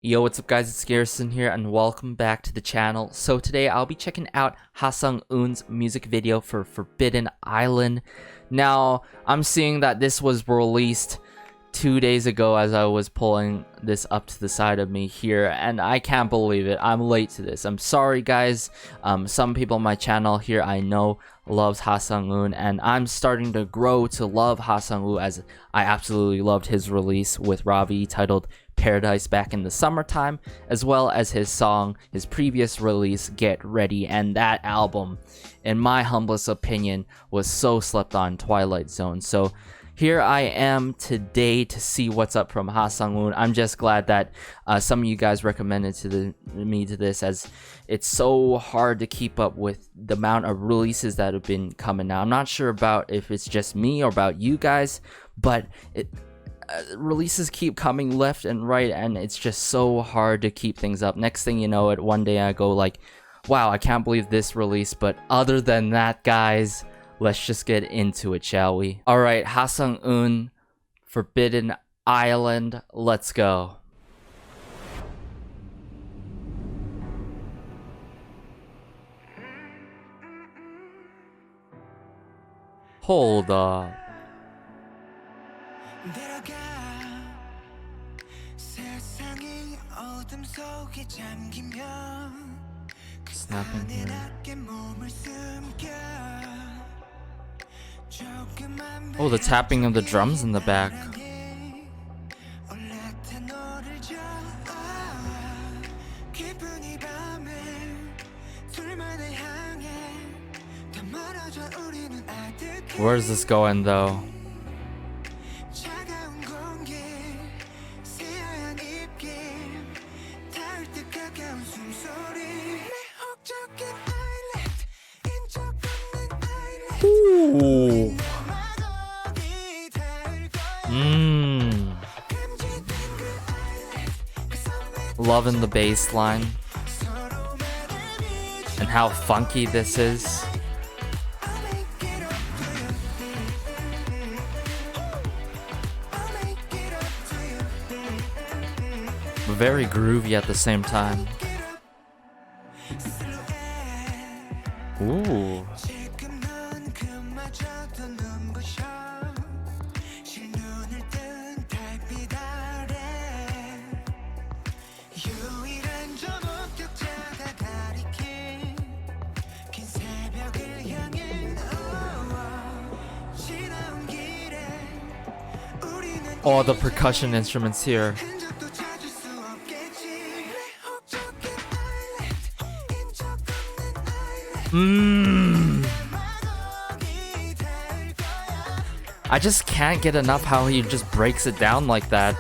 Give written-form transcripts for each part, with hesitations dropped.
Yo, what's up guys, it's Garrison here and welcome back to the channel. So today I'll be checking out WOON's music video for Forbidden Island. Now, I'm seeing that this was released 2 days ago as I was pulling this up to the side of me here, and I can't believe it. I'm late to this. I'm sorry guys. Some people on my channel here I know loves WOON, and I'm starting to grow to love WOON as I absolutely loved his release with Ravi titled Paradise back in the summertime, as well as his previous release Get Ready, and that album, in my humblest opinion, was so slept on, Twilight Zone. So here I am today to see what's up from WOON. I'm just glad that some of you guys recommended me to this, as it's so hard to keep up with the amount of releases that have been coming out. I'm not sure about if it's just me or about you guys, but releases keep coming left and right, and it's just so hard to keep things up. Next thing you know, one day I go like, wow, I can't believe this release. But other than that guys, let's just get into it, shall we? Alright, WOON, Forbidden Island, let's go. Hold up. Snapping here. Oh, the tapping of the drums in the back. Where is this going though? Ooh. Loving the bass line and how funky this is. Very groovy at the same time. Ooh. All the percussion instruments here. I just can't get enough how he just breaks it down like that.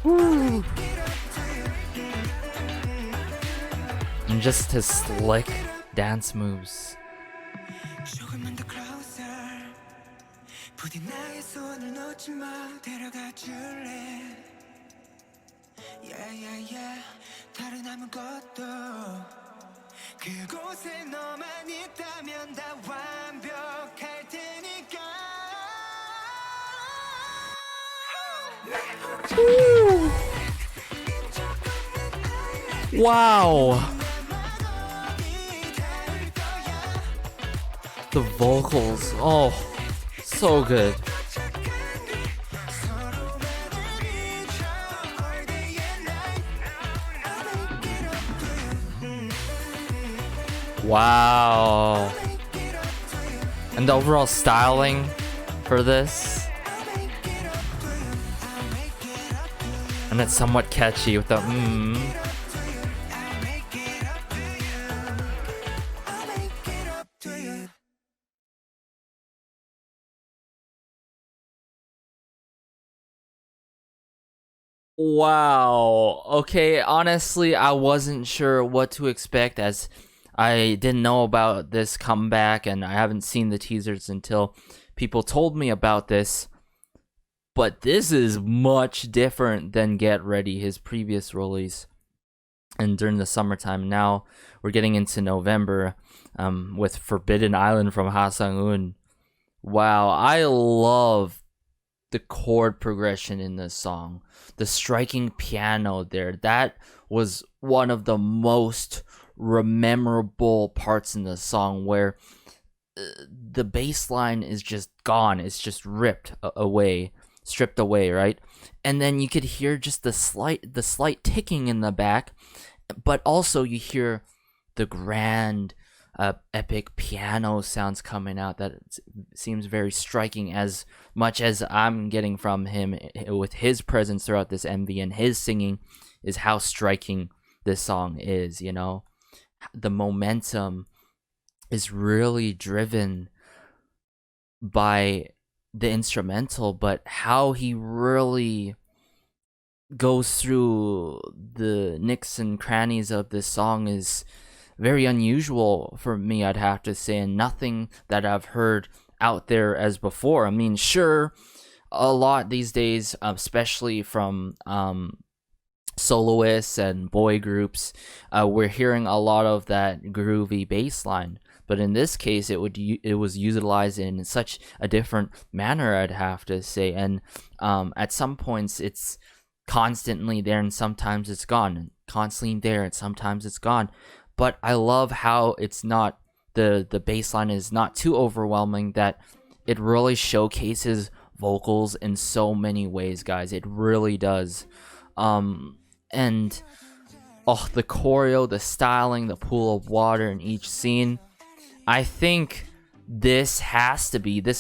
Woo. And just his slick dance moves. Ooh. Wow. The vocals, oh, so good. Wow. And the overall styling for this. And it's somewhat catchy with the Wow. Okay, honestly, I wasn't sure what to expect, as I didn't know about this comeback and I haven't seen the teasers until people told me about this. But this is much different than Get Ready, his previous release. and during the summertime. Now we're getting into November, with Forbidden Island from Ha Sang-un. Wow, I love the chord progression in this song. The striking piano there, that was one of the most memorable parts in the song, where the bass line is just gone. It's just stripped away, right? And then you could hear just the slight ticking in the back, but also you hear the grand epic piano sounds coming out that seems very striking, as much as I'm getting from him with his presence throughout this MV and his singing is how striking this song is. The momentum is really driven by the instrumental, but how he really goes through the nicks and crannies of this song is very unusual for me, I'd have to say, and nothing that I've heard out there as before. I mean, sure, a lot these days, especially from soloists and boy groups, we're hearing a lot of that groovy bass line, but in this case it was utilized in such a different manner, I'd have to say. And at some points it's constantly there, and sometimes it's gone, and constantly there, and sometimes it's gone. But I love how it's not, the bass line is not too overwhelming, that it really showcases vocals in so many ways, guys. It really does. And the choreo, the styling, the pool of water in each scene. I think this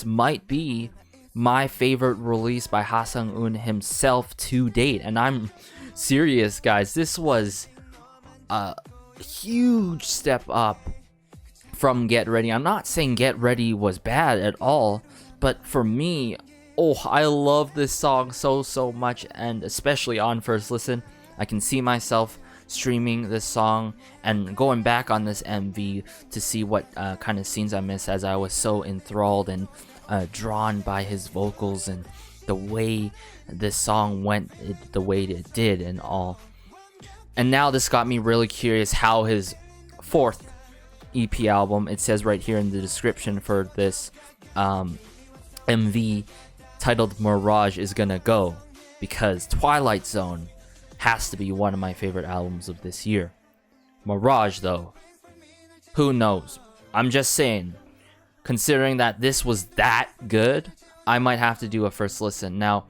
might be my favorite release by Ha Sang-un himself to date. And I'm serious, guys. This was a huge step up from Get Ready. I'm not saying Get Ready was bad at all, but for me, I love this song so much, and especially on first listen, I can see myself streaming this song and going back on this MV to see what kind of scenes I missed, as I was so enthralled and drawn by his vocals and the way this song went, the way it did and all. And now this got me really curious how his fourth EP album, it says right here in the description for this MV titled Mirage, is gonna go, because Twilight Zone has to be one of my favorite albums of this year. Mirage, though, who knows? I'm just saying, considering that this was that good, I might have to do a first listen. Now,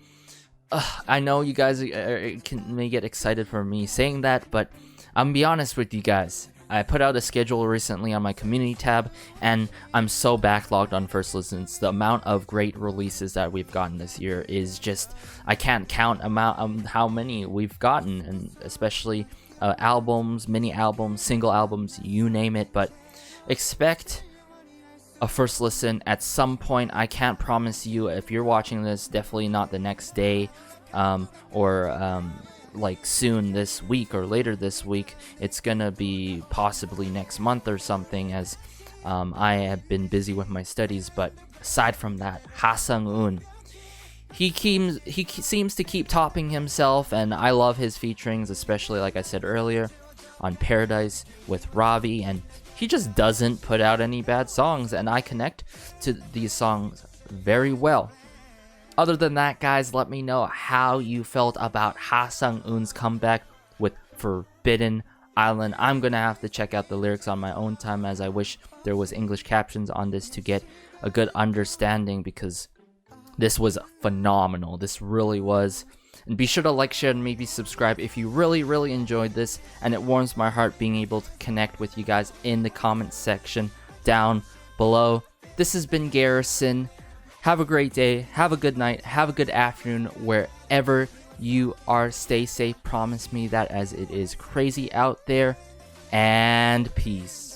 I know you guys may get excited for me saying that, but I'm gonna be honest with you guys. I put out a schedule recently on my community tab, and I'm so backlogged on first listens. The amount of great releases that we've gotten this year is just, I can't count how many we've gotten, and especially albums, mini albums, single albums, you name it. But expect a first listen at some point. I can't promise you if you're watching this, definitely not the next day, or like soon this week or later this week. It's gonna be possibly next month or something, as I have been busy with my studies. But aside from that, Ha Sang-un, he seems to keep topping himself, and I love his featurings, especially like I said earlier on Paradise with Ravi, and he just doesn't put out any bad songs, and I connect to these songs very well. Other than that, guys, let me know how you felt about Ha Sang-un's comeback with Forbidden Island. I'm gonna have to check out the lyrics on my own time, as I wish there was English captions on this to get a good understanding, because this was phenomenal. This really was. And be sure to like, share, and maybe subscribe if you really enjoyed this, and it warms my heart being able to connect with you guys in the comment section down below. This has been Garrison. Have a great day, have a good night, have a good afternoon wherever you are. Stay safe, promise me that, as it is crazy out there, and peace.